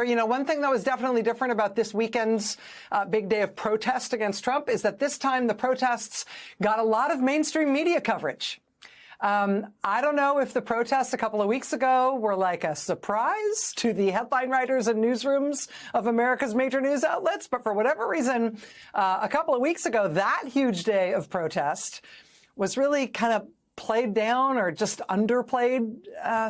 You know, one thing that was definitely different about this weekend's big day of protest against Trump is that this time the protests got a lot of mainstream media coverage. I don't know if the protests a couple of weeks ago were like a surprise to the headline writers and newsrooms of America's major news outlets, but for whatever reason, a couple of weeks ago, that huge day of protest was really kind of played down or just underplayed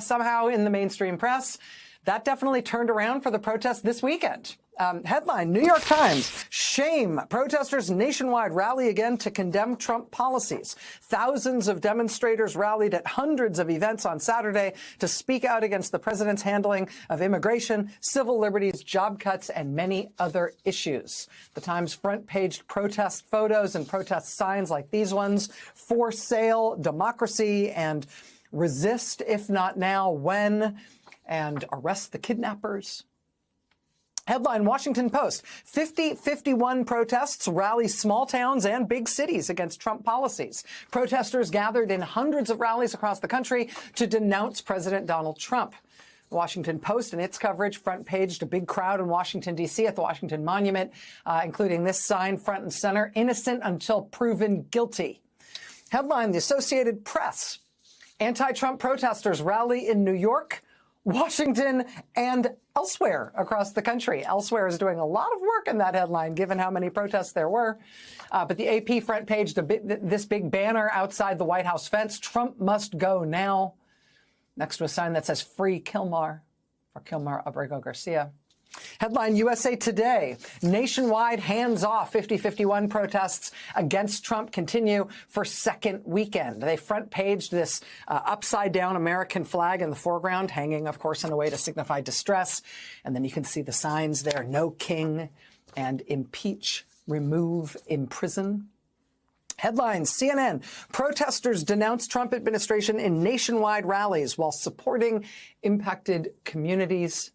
somehow in the mainstream press. That definitely turned around for the protest this weekend. Headline, New York Times, shame. Protesters nationwide rally again to condemn Trump policies. Thousands of demonstrators rallied at hundreds of events on Saturday to speak out against the president's handling of immigration, civil liberties, job cuts, and many other issues. The Times front-page protest photos and protest signs like these ones, for sale, democracy, and resist, if not now, when, and arrest the kidnappers. Headline, Washington Post, 50-51 protests rally small towns and big cities against Trump policies. Protesters gathered in hundreds of rallies across the country to denounce President Donald Trump. The Washington Post and its coverage front-paged a big crowd in Washington, D.C. at the Washington Monument, including this sign front and center, innocent until proven guilty. Headline, the Associated Press, anti-Trump protesters rally in New York, Washington, and elsewhere across the country. Elsewhere is doing a lot of work in that headline, given how many protests there were. But the AP front page, this big banner outside the White House fence, Trump must go now. Next to a sign that says free Kilmar, for Kilmar Abrego Garcia. Headline, USA Today, nationwide hands-off 50-51 protests against Trump continue for second weekend. They front-paged this upside-down American flag in the foreground, hanging, of course, in a way to signify distress. And then you can see the signs there, no king, and impeach, remove, imprison. Headline, CNN, protesters denounce Trump administration in nationwide rallies while supporting impacted communities.